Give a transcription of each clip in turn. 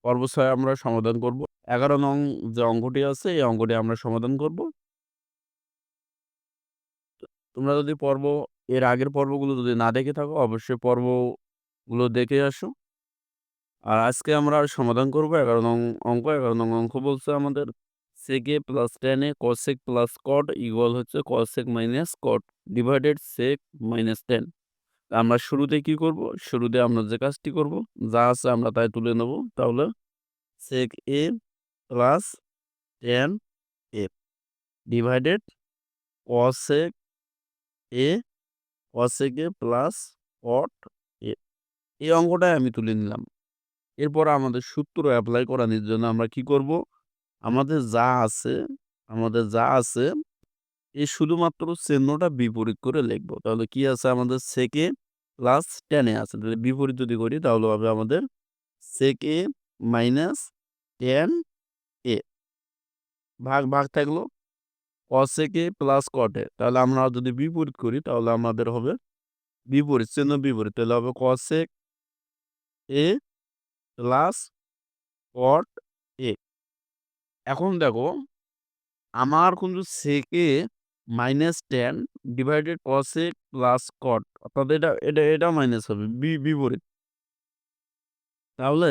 পর্ব ৬ আমরা সমাধান করব। ১১ নং যে অঙ্কটি আছে এই অঙ্কটি আমরা সমাধান করব। তোমরা যদি এর আগের পর্বগুলো যদি না দেখে থাকো অবশ্যই পর্বগুলো দেখে আসো। আর আজকে আমরা সমাধান করব ১১ নং অঙ্ক। ১১ নং অঙ্ক বলছে আমাদের sec a plus tan a cosec plus cot equal হচ্ছে cosec minus cot divided sec minus tan। আমরা শুরুতে কি করব? শুরুতে আমরা যে কাজটি করব, যা আছে আমরা তাই তুলে নেব। তাহলে sec a plus tan a divided cosec a cosec a plus cot a। এই অঙ্কটাই আমি তুলে নিলাম। এরপর আমাদের সূত্র এপ্লাই করানোর জন্য আমরা কি করব? আমাদের যা আছে আমাদের যা আছে এই শুধুমাত্র চিহ্নটা বিপরীত করে লিখব। তাহলে কি আছে আমাদের sec a plus tan a আছে। তাহলে বিপরীত যদি করি তাহলে হবে আমাদের sec a minus tan a ভাগ থাকলো cosec a plus cot a। তাহলে আমরা যদি বিপরীত করি তাহলে আমাদের হবে বিপরীত, চিহ্ন বিপরীত। তাহলে হবে cosec a plus cot a। এখন দেখো আমার কিন্তু sec a minus tan divided cosec plus cot অর্থাৎ এটা মাইনাস হবে বিপরীত। তাহলে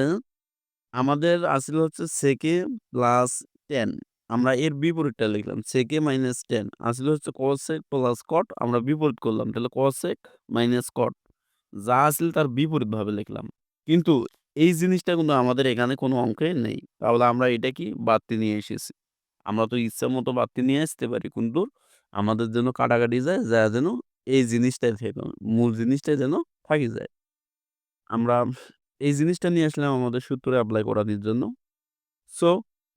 আমাদের আসলে হচ্ছে sec a প্লাস tan আমরা এর বিপরীতটা লিখলাম sec a মাইনাস tan আসলে হচ্ছে cosec প্লাস cot আমরা বিপরীত করলাম। তাহলে cosec মাইনাস cot যা আছিল তার বিপরীতভাবে লিখলাম। কিন্তু এই জিনিসটা কিন্তু আমাদের এখানে কোনো অঙ্কে নেই। তাহলে আমরা এটা কি বাড়তি নিয়ে এসেছি। আমরা তো ইচ্ছামত বাড়তি নিয়ে আসতে পারি। কিন্তু আমাদের যেন কাটাকাটি যায়, যা যেন এই জিনিসটাই থেকে মূল জিনিসটাই যেন থাকি যায়। আমরা এই জিনিসটা নিয়ে আসলাম আমাদের সূত্রে এপ্লাই করানোর জন্য। সো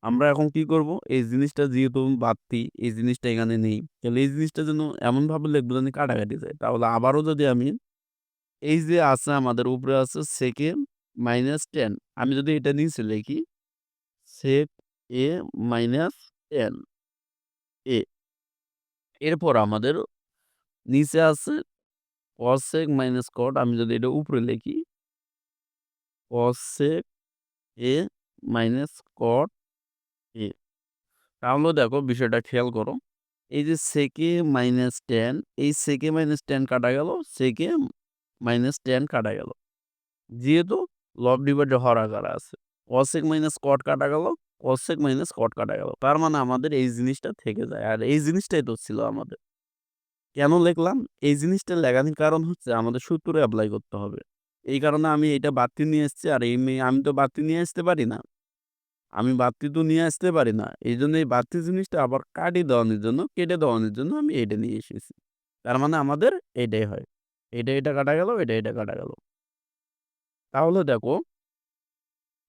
আমরা এখন কি করব? এই জিনিসটা যেহেতু বাড়তি, এই জিনিসটা এখানে নেই। তাহলে এই জিনিসটা যেন এমনভাবে লিখব যেন কাটাকাটি যায়। তাহলে আবারও যদি আমি এই যে আছে আমাদের উপরে আছে sec a মাইনাস tan আমি যদি এটা নিচে লিখি sec a minus tan a এরপর আমাদের নিচে আছে cosec মাইনাস cot আমি যদি এটা উপরে লিখি cosec a minus cot a তাহলে দেখো বিষয়টা খেয়াল করো। এই যে sec a মাইনাস tan এই sec a মাইনাস tan কাটা গেল, sec a মাইনাস tan কাটা গেল। যেহেতু লব ডিভাইডেড হর আকারে আছে। cosec মাইনাস cot কাটা গেল, cosec মাইনাস cot কাটা গেল। তার মানে আমাদের এই জিনিসটা থেকে যায়। আর এই জিনিসটাই তো ছিল আমাদের। কেন লিখলাম? এই জিনিসটা লেখার কারণ হচ্ছে আমাদের সূত্র এপ্লাই করতে হবে। এই কারণে আমি এটা বাড়তি নিয়ে এসেছি। আর আমি তো বাড়তি নিয়ে আসতে পারি না। আমি বাড়তি তো নিয়ে আসতে পারি না। এইজন্য এই বাড়তি জিনিসটা আবার কেটে দেওয়ানোর জন্য আমি এইটা নিয়ে এসেছি। তার মানে আমাদের এইটাই হয়। এটা কাটা গেল, এটা কাটা গেল। তাহলে দেখো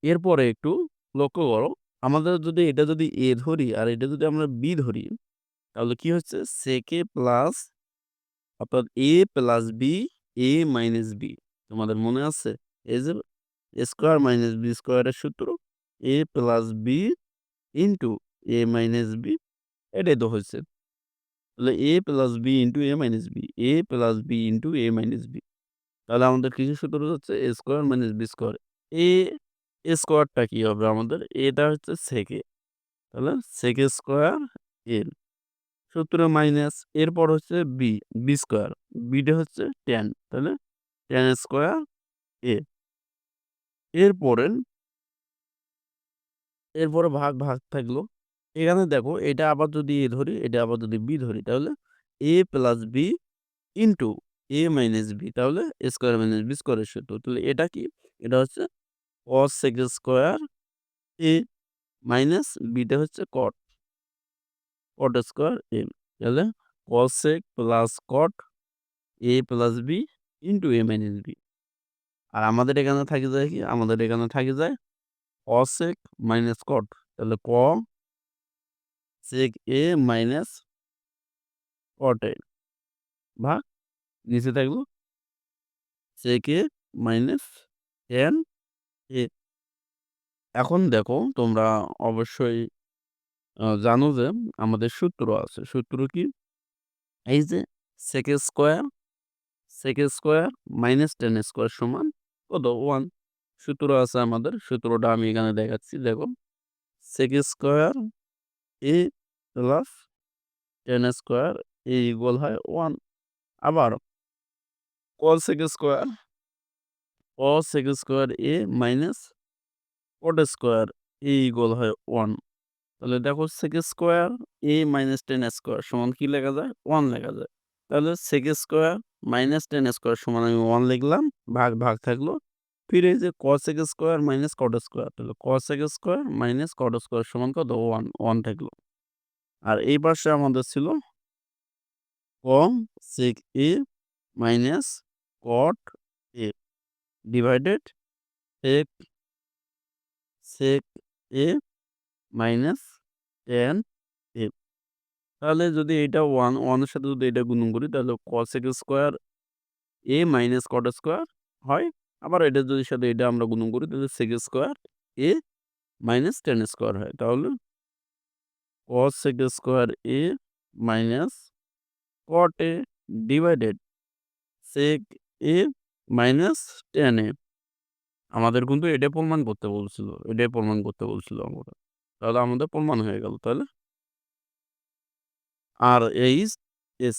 এরপরে একটু লক্ষ্য করো। আমাদের যদি এটা যদি A ধরি আর এটা যদি আমরা B ধরি তাহলে কি হচ্ছে? sec A প্লাস অর্থাৎ A plus B, A minus B তোমাদের মনে আছে? এই যে স্কয়ার মাইনাস B স্কয়ারের সূত্র A plus B into A minus B এটাই তো হচ্ছে। তাহলে A plus B into A minus B, A plus B into A minus B তাহলে আমাদের কিসের সূত্র হচ্ছে? A square minus B square. A স্কয়ারটা কি হবে আমাদের? এটা হচ্ছে sec A তাহলে sec A স্কয়ার A সূত্র মাইনাস এরপর হচ্ছে B স্কয়ার। B টা হচ্ছে tan তাহলে tan স্কয়ার A এরপরে ভাগ থাকলো। এখানে দেখো এটা আবার যদি A ধরি, এটা আবার যদি B ধরি তাহলে A plus B into A minus B তাহলে স্কয়ার মাইনাস B স্কয়ারের সূত্র। তাহলে এটা কি? এটা হচ্ছে cos sec square A minus B টা হচ্ছে cot স্কয়ার A তাহলে cos sec plus cot A plus B into A minus B আর আমাদের এখানে থাকি যায় কি? আমাদের এখানে থাকি যায় cos sec মাইনাস cot তাহলে cos sec A minus cot A ভাগ নিচে থাকলো sec A minus tan A। এখন দেখো তোমরা অবশ্যই জানো যে আমাদের সূত্র আছে। সূত্র কি? এই যে sec square minus tan square সমান কত? 1 সূত্র আছে আমাদের। সূত্রটা আমি এখানে দেখাচ্ছি। দেখো sec square a plus tan square a equal হয় 1। আবার cos sec square a minus cot square a equal হয় 1। তাহলে দেখো sec square a minus tan square সমান কি লেখা যায়? 1 লেখা যায়। তাহলে sec square minus tan square সমান আমি 1 লিখলাম। ভাগ থাকলো। ফির এই যে cos sec square minus cot square. তাহলে cos sec square minus cot square সমান কত? 1 থাকলো। আর এই পাশে আমাদের ছিল cos sec a minus cot a divided sec a minus tan a। তাহলে যদি এটা 1 এর সাথে যদি এটা গুণন করি তাহলে cos sec square a minus cot square হয়। আবার এটার যদি সাথে এটা আমরা গুণন করি তাহলে sec square a minus tan square হয়। তাহলে cos sec square a minus cot a divided sec a minus tan a। আমাদের কিন্তু এটাই প্রমাণ করতে বলছিল। আমরা। তাহলে আমাদের প্রমাণ হয়ে গেল। তাহলে আর এইচ এস